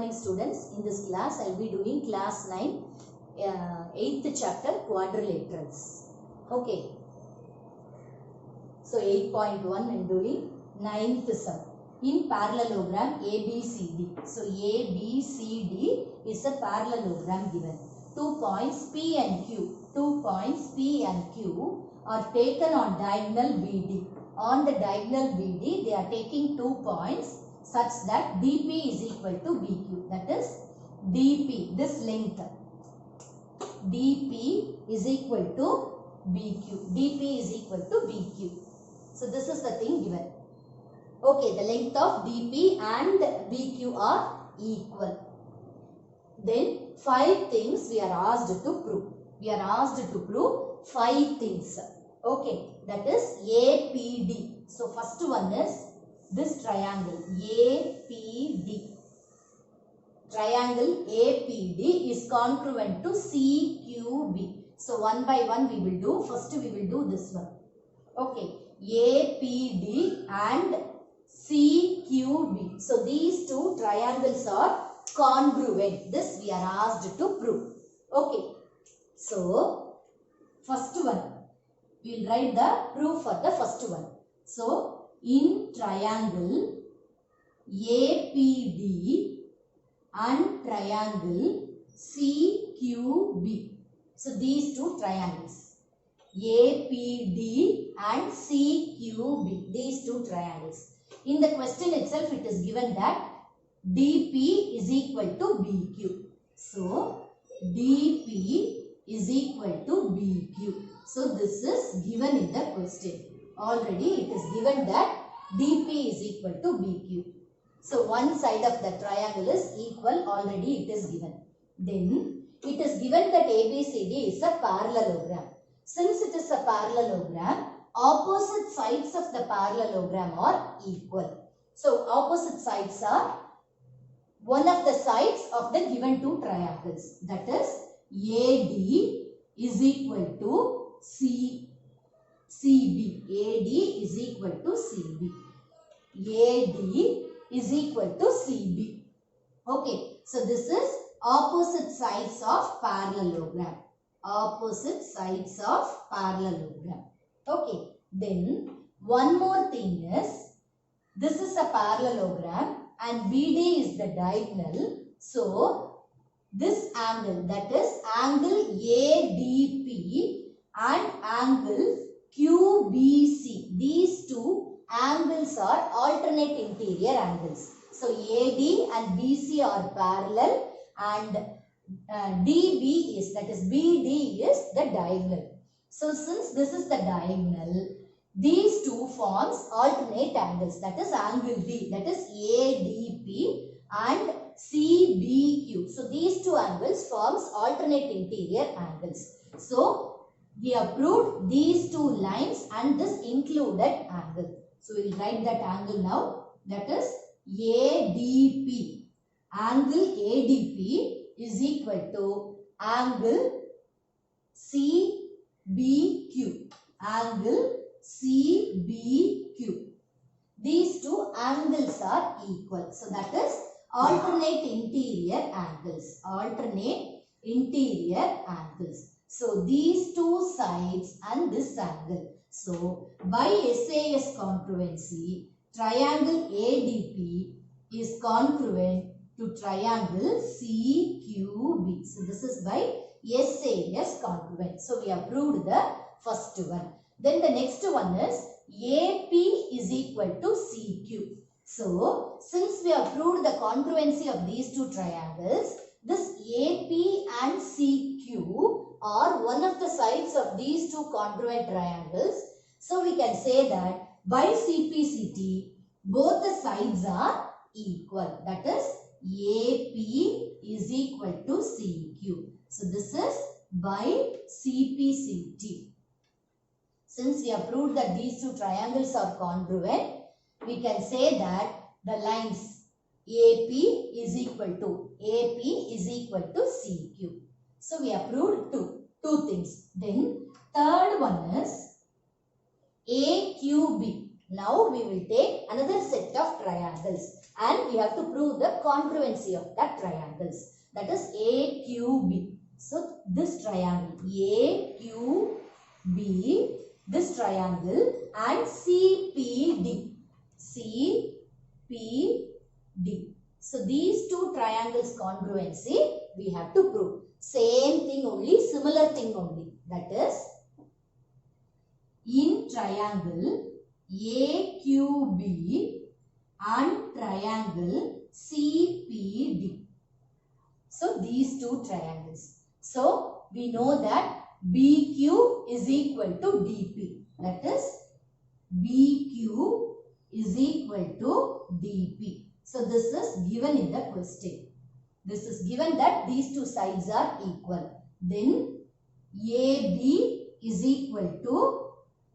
morning students. In this class I will be doing class 9 8th chapter quadrilaterals. Okay. So 8.1 I am doing 9th sum in parallelogram ABCD. So ABCD is a parallelogram given. 2 points P and Q. 2 points P and Q are taken on diagonal BD. On the diagonal BD they are taking 2 points such that DP is equal to BQ. That is DP, this length. DP is equal to BQ. DP is equal to BQ. So this is the thing given. Okay, the length of DP and BQ are equal. Then 5 things we are asked to prove. We are asked to prove 5 things. Okay, that is APD. So first one is this triangle APD. Triangle APD is congruent to CQB. So one by one we will do. First we will do this one. Okay, APD and CQB. So these two triangles are congruent. This we are asked to prove. Okay. So first one, we will write the proof for the first one. So in triangle APD and triangle CQB. So these two triangles APD and CQB. These two triangles. In the question itself it is given that DP is equal to BQ. So DP is equal to BQ. So this is given in the question. Already it is given that DP is equal to BQ. So one side of the triangle is equal. Already it is given. Then it is given that ABCD is a parallelogram. Since it is a parallelogram, opposite sides of the parallelogram are equal. So opposite sides are one of the sides of the given two triangles. That is AD is equal to CB. AD is equal to CB. AD is equal to CB. Okay. So this is opposite sides of parallelogram. Opposite sides of parallelogram. Okay. Then one more thing is, this is a parallelogram and BD is the diagonal. So this angle, that is angle ADP and angle QBC. These two angles are alternate interior angles. So AD and BC are parallel and DB is, that is BD is the diagonal. So since this is the diagonal, these two forms alternate angles. That is angle D, that is ADP and CBQ. So these two angles forms alternate interior angles. So we have proved these two lines and this included angle. So we will write that angle now. That is ADP. Angle ADP is equal to angle CBQ. Angle CBQ. These two angles are equal. So that is alternate interior angles. Alternate interior angles. So these two sides and this angle. So by SAS congruency, triangle ADP is congruent to triangle CQB. So this is by SAS congruent. So we have proved the first one. Then the next one is AP is equal to CQ. So since we have proved the congruency of these two triangles, this AP and CQ are one of the sides of these two congruent triangles. So we can say that by CPCT, both the sides are equal. That is AP is equal to CQ. So this is by CPCT. Since we have proved that these two triangles are congruent, we can say that the lines AP is equal to CQ. So we have proved two things. Then third one is AQB. Now we will take another set of triangles. and we have to prove the congruency of that triangles. That is AQB. So this triangle AQB, this triangle, and CPD. CPD. So these two triangles congruency we have to prove. Same thing only, similar thing only. That is, in triangle AQB and triangle CPD. So these two triangles. So we know that BQ is equal to DP. That is, BQ is equal to DP. So this is given in the question. This is given that these two sides are equal. Then AB is equal to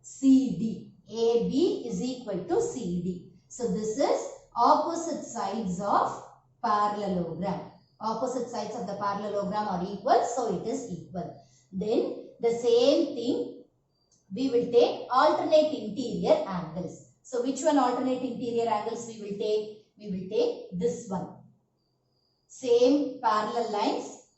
CD. AB is equal to CD. So this is opposite sides of parallelogram. Opposite sides of the parallelogram are equal, so it is equal. Then the same thing, we will take alternate interior angles. So which one alternate interior angles we will take? We will take this one. Same parallel lines,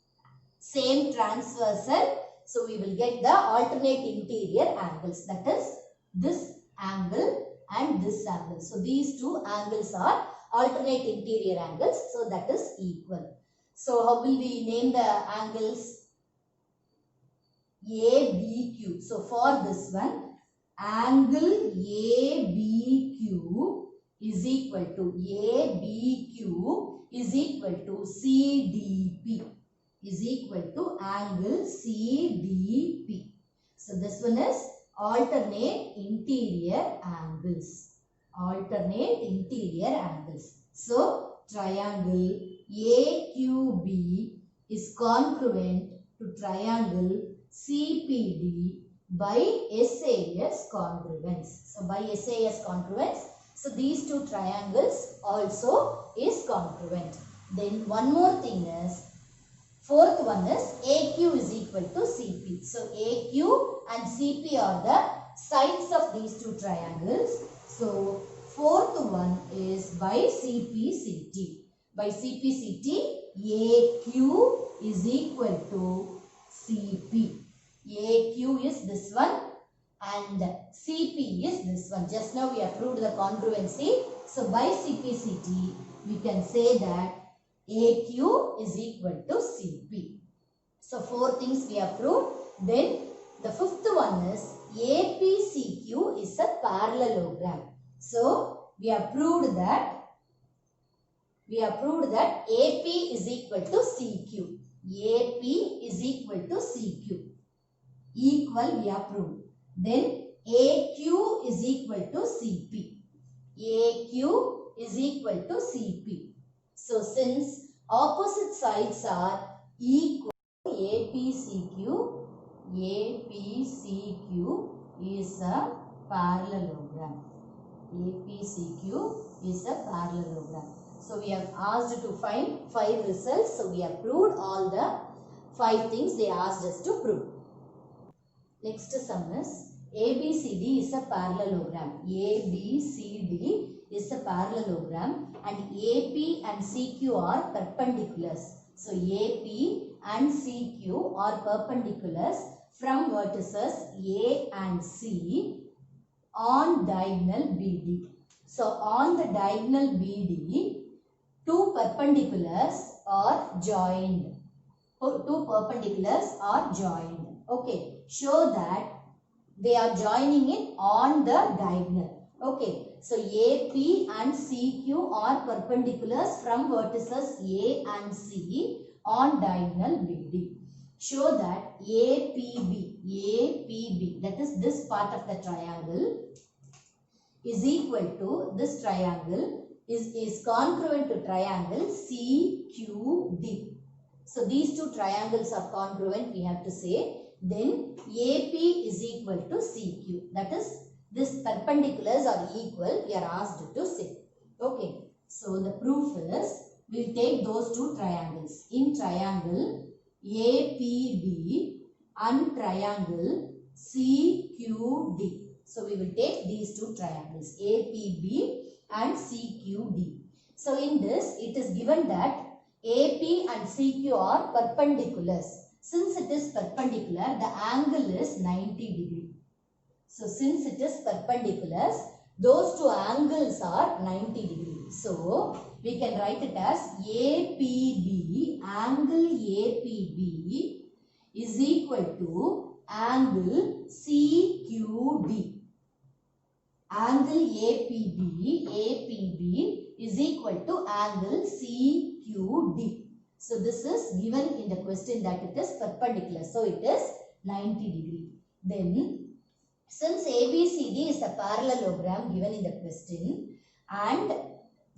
same transversal. So we will get the alternate interior angles. That is this angle and this angle. So these two angles are alternate interior angles. So that is equal. So how will we name the angles? ABQ. So for this one, angle ABQ is equal to CDP is equal to angle CDP. So this one is alternate interior angles. Alternate interior angles. So triangle AQB is congruent to triangle CPD by SAS congruence. So by SAS congruence, so these two triangles also is congruent. Then one more thing is, fourth one is AQ is equal to CP. So AQ and CP are the sides of these two triangles. So fourth one is by CPCT. By CPCT, AQ is equal to CP. AQ is this one and CP is this one. Just now we have proved the congruency. So by CPCT, we can say that AQ is equal to CP. So four things we have proved. Then the fifth one is APCQ is a parallelogram. So we have proved that AP is equal to CQ. AP is equal to CQ. Equal we have proved. Then AQ is equal to CP. AQ is equal to CP. So since opposite sides are equal, APCQ is a parallelogram. APCQ is a parallelogram. So we have asked to find 5 results. So we have proved all the 5 things they asked us to prove. Next sum is ABCD is a parallelogram. ABCD is a parallelogram and AP and CQ are perpendiculars. So AP and CQ are perpendiculars from vertices A and C on diagonal BD. So on the diagonal BD, two perpendiculars are joined. Two perpendiculars are joined. Okay, show that they are joining it on the diagonal. Okay, so AP and CQ are perpendiculars from vertices A and C on diagonal BD. Show that APB, that is this part of the triangle, is equal to this triangle is congruent to triangle CQD. So these two triangles are congruent, we have to say. Then AP is equal to CQ. That is, these perpendiculars are equal, we are asked to say. Okay, so the proof is, we will take those two triangles. In triangle APB and triangle CQD. So we will take these two triangles, APB and CQD. So in this, it is given that AP and CQ are perpendiculars. Since it is perpendicular, the angle is 90 degree. So since it is perpendiculars, those two angles are 90 degree. So we can write it as APB, angle APB is equal to angle CQD. Angle APB is equal to angle CQD. So this is given in the question that it is perpendicular. So it is 90 degree. Then since ABCD is a parallelogram given in the question, and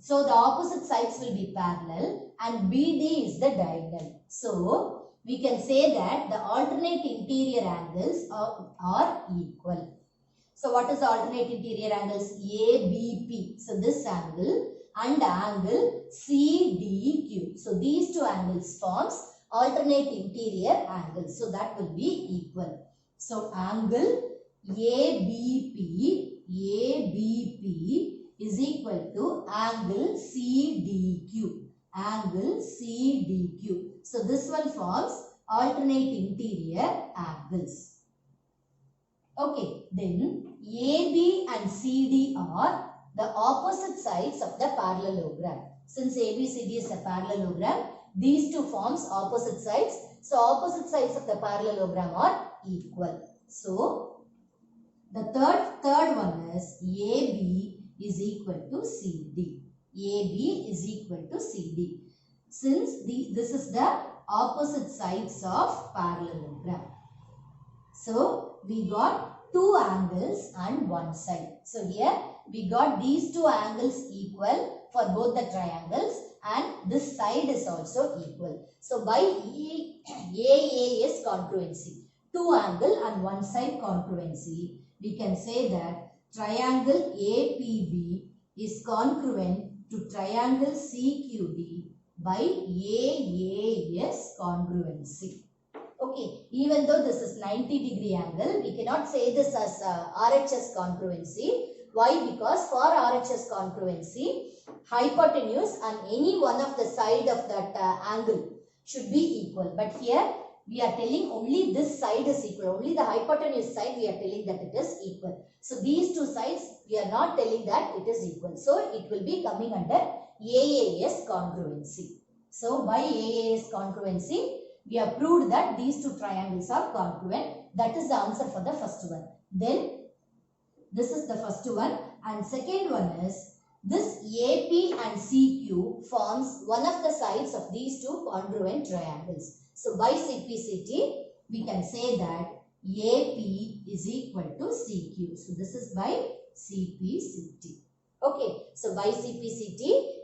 so the opposite sides will be parallel and BD is the diagonal. So we can say that the alternate interior angles are equal. So what is the alternate interior angles? ABP. So this angle and angle CDQ. So these two angles forms alternate interior angles. So that will be equal. So angle ABP is equal to angle CDQ. Angle CDQ. So this one forms alternate interior angles. Okay, then AB and CD are the opposite sides of the parallelogram. Since ABCD is a parallelogram, these two forms opposite sides. So opposite sides of the parallelogram are equal. So the third one is AB is equal to CD. AB is equal to CD. Since this is the opposite sides of parallelogram. So we got two angles and one side. So here we got these two angles equal for both the triangles and this side is also equal. So by AA is congruency. Two angle and one side congruency. We can say that triangle APB is congruent to triangle CQD by AAS congruency. Okay, even though this is 90 degree angle, we cannot say this as RHS congruency. Why? Because for RHS congruency, hypotenuse and any one of the side of that angle should be equal. But here we are telling only this side is equal. Only the hypotenuse side we are telling that it is equal. So these two sides we are not telling that it is equal. So it will be coming under AAS congruency. So by AAS congruency, we have proved that these two triangles are congruent. That is the answer for the first one. Then this is the first one, and second one is this AP and CQ forms one of the sides of these two congruent triangles. So by CPCT we can say that AP is equal to CQ. So this is by CPCT. Okay, so by CPCT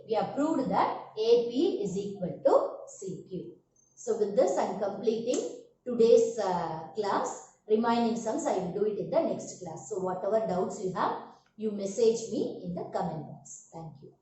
we have proved that AP is equal to CQ. So with this I am completing today's class. Remaining sums I will do it in the next class. So whatever doubts you have, you message me in the comment box. Thank you.